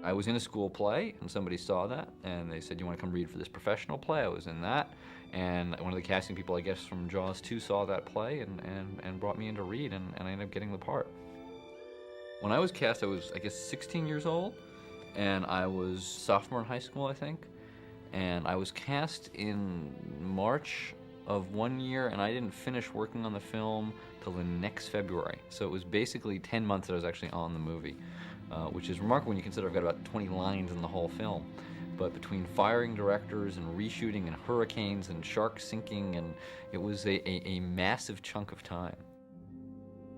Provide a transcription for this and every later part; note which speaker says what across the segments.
Speaker 1: I was in a school play, and somebody saw that, and they said, "You want to come read for this professional play?" I was in that, and one of the casting people, I guess, from Jaws 2 saw that play and brought me in to read, and I ended up getting the part. When I was cast, I was, I guess, 16 years old, and I was sophomore in high school, I think, and I was cast in March of one year, and I didn't finish working on the film till the next February. So it was basically 10 months that I was actually on the movie, which is remarkable when you consider I've got about 20 lines in the whole film. But between firing directors and reshooting and hurricanes and sharks sinking, and it was a massive chunk of time.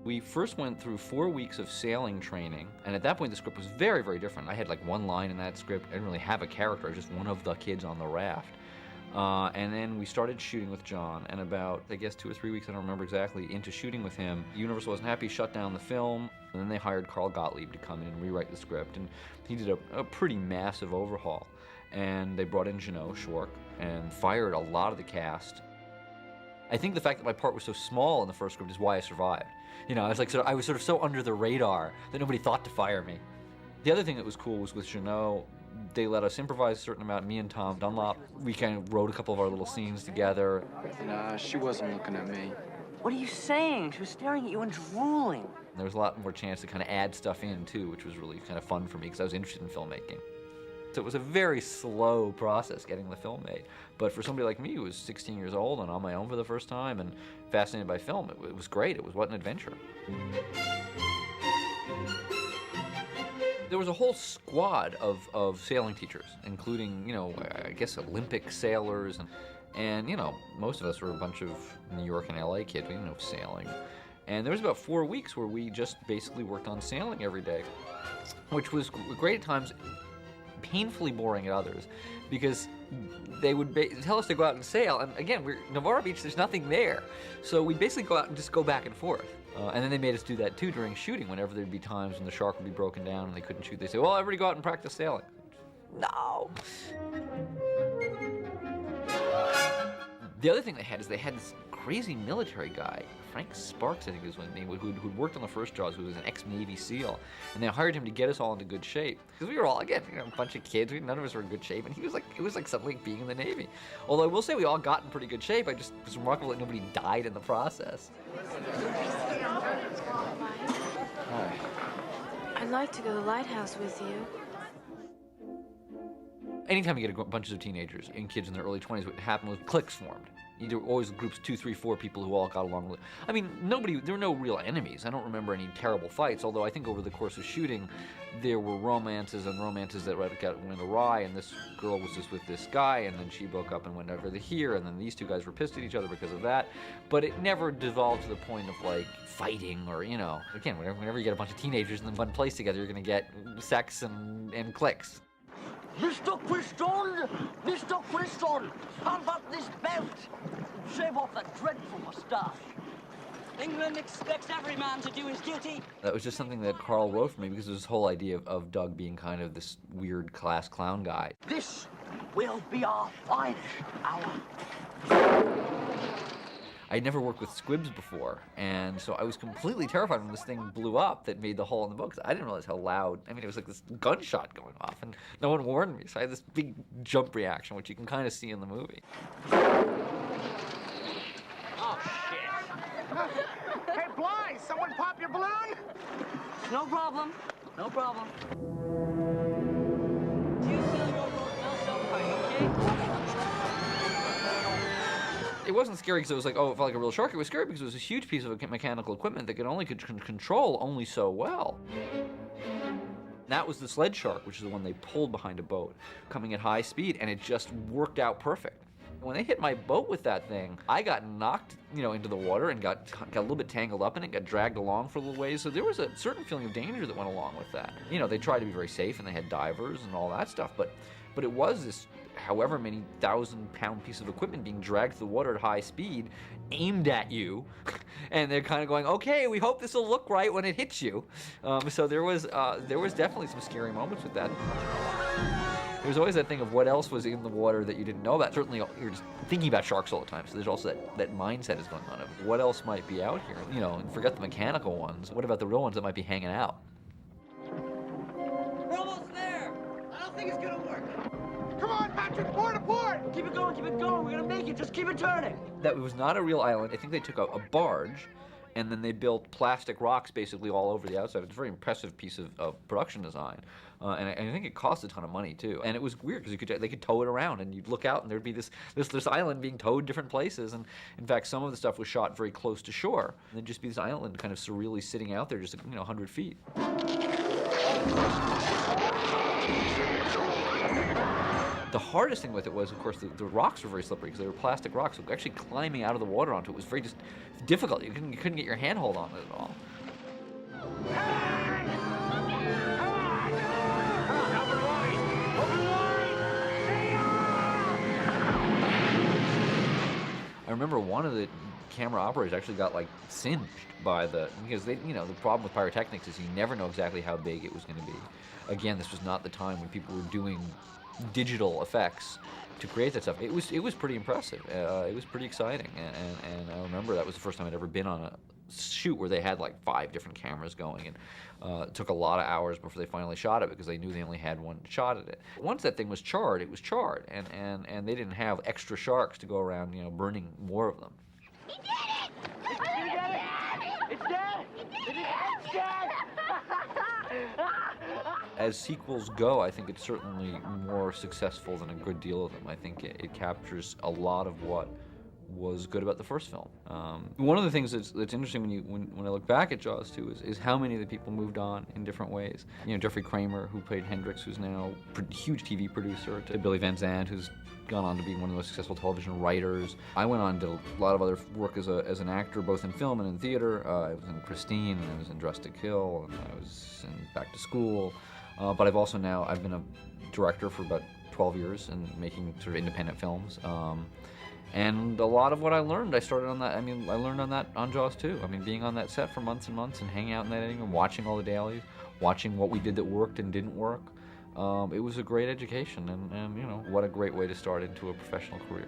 Speaker 1: We first went through 4 weeks of sailing training, and at that point the script was very, very different. I had like one line in that script. I didn't really have a character. I was just one of the kids on the raft. And then we started shooting with John, and about, I guess, 2 or 3 weeks, I don't remember exactly, into shooting with him, Universal wasn't happy, shut down the film, and then they hired Carl Gottlieb to come in and rewrite the script, and he did a pretty massive overhaul. And they brought in Jeannot Schwark and fired a lot of the cast. I think the fact that my part was so small in the first script is why I survived. You know, I was sort of so under the radar that nobody thought to fire me. The other thing that was cool was with Jeannot, they let us improvise a certain amount, me and Tom Dunlop. We kind of wrote a couple of our little scenes together.
Speaker 2: Nah, she wasn't looking at me.
Speaker 3: What are you saying? She was staring at you and drooling.
Speaker 1: There was a lot more chance to kind of add stuff in, too, which was really kind of fun for me because I was interested in filmmaking. So it was a very slow process getting the film made. But for somebody like me who was 16 years old and on my own for the first time and fascinated by film, it was great. It was what an adventure. There was a whole squad of sailing teachers, including, you know, I guess Olympic sailors, and you know, most of us were a bunch of New York and LA kids. We didn't know sailing. And there was about 4 weeks where we just basically worked on sailing every day, which was great at times, painfully boring at others, because they would tell us to go out and sail, and again, Navarro Beach, there's nothing there. So we basically go out and just go back and forth. And then they made us do that too during shooting. Whenever there'd be times when the shark would be broken down and they couldn't shoot, they'd say, well, everybody go out and practice sailing. No. The other thing they had is they had this crazy military guy, Frank Sparks, I think is his name, who'd worked on the first Jaws, who was an ex-Navy SEAL, and they hired him to get us all into good shape. Because we were all, again, you know, a bunch of kids, none of us were in good shape, and it was like something like being in the Navy. Although I will say we all got in pretty good shape. It's remarkable that nobody died in the process.
Speaker 2: Hi.
Speaker 4: I'd like to go to the lighthouse with you.
Speaker 1: Anytime you get a bunch of teenagers and kids in their early 20s, what happened was cliques formed. There were always groups, 2, 3, 4 people who all got along. I mean, there were no real enemies. I don't remember any terrible fights, although I think over the course of shooting, there were romances that went awry, and this girl was just with this guy, and then she broke up and went over here, and then these two guys were pissed at each other because of that. But it never devolved to the point of, like, fighting or, you know. Again, whenever you get a bunch of teenagers in one place together, you're going to get sex and cliques.
Speaker 3: Mr. Quiston! Mr. Quiston! How about this belt? Shave off that dreadful moustache. England expects every man to do his duty.
Speaker 1: That was just something that Carl wrote for me because of this whole idea of Doug being kind of this weird class clown guy.
Speaker 3: This will be our finest hour.
Speaker 1: I'd never worked with squibs before, and so I was completely terrified when this thing blew up that made the hole in the boat, because I didn't realize how loud. I mean, it was like this gunshot going off, and no one warned me, so I had this big jump reaction, which you can kind of see in the movie.
Speaker 3: Oh, shit.
Speaker 5: Hey, Bly, someone pop your balloon?
Speaker 3: No problem. No problem. Do you feel your boat now, are you okay?
Speaker 1: It wasn't scary because it was like, oh, it felt like a real shark. It was scary because it was a huge piece of mechanical equipment that could control only so well. That was the sled shark, which is the one they pulled behind a boat, coming at high speed, and it just worked out perfect. When they hit my boat with that thing, I got knocked, into the water and got a little bit tangled up in it, got dragged along for a little ways. So there was a certain feeling of danger that went along with that. They tried to be very safe, and they had divers and all that stuff, but it was this however many 1,000-pound piece of equipment being dragged through the water at high speed, aimed at you, and they're kind of going, okay, we hope this will look right when it hits you. So there was definitely some scary moments with that. There was always that thing of what else was in the water that you didn't know about. Certainly, you're just thinking about sharks all the time, so there's also that mindset is going on of what else might be out here. And forget the mechanical ones. What about the real ones that might be hanging out?
Speaker 3: We're almost there!
Speaker 5: think it's gonna work. Come on, Patrick, port to port!
Speaker 3: Keep it going, keep it going. We're gonna make it. Just keep it turning.
Speaker 1: That was not a real island. I think they took a barge, and then they built plastic rocks basically all over the outside. It's a very impressive piece of production design. And I think it cost a ton of money too. And it was weird because they could tow it around, and you'd look out, and there'd be this island being towed different places. And in fact, some of the stuff was shot very close to shore. And there'd just be this island kind of surreally sitting out there, just 100 feet. The hardest thing with it was, of course, the rocks were very slippery because they were plastic rocks. So actually climbing out of the water onto it was very just difficult. You couldn't get your handhold on it at all. I remember one of the camera operators actually got singed by because the problem with pyrotechnics is you never know exactly how big it was going to be. Again, this was not the time when people were doing digital effects to create that stuff. It was pretty impressive. It was pretty exciting, and I remember that was the first time I'd ever been on a shoot where they had 5 different cameras going, and it took a lot of hours before they finally shot it because they knew they only had one shot at it. Once that thing was charred, it was charred, and they didn't have extra sharks to go around burning more of them.
Speaker 3: He did it! It's dead! It's dead!
Speaker 1: As sequels go, I think it's certainly more successful than a good deal of them. I think it captures a lot of what was good about the first film. One of the things that's interesting when I look back at Jaws 2 is how many of the people moved on in different ways. Jeffrey Kramer, who played Hendrix, who's now a huge TV producer, to Billy Van Zandt, who's gone on to be one of the most successful television writers. I went on and did a lot of other work as an actor, both in film and in theater. I was in Christine, and I was in Dressed to Kill, and I was in Back to School. But I've been a director for about 12 years and making sort of independent films. And a lot of what I learned, I learned on that on Jaws 2. Being on that set for months and months and hanging out in that editing room, watching all the dailies, watching what we did that worked and didn't work. It was a great education, and what a great way to start into a professional career.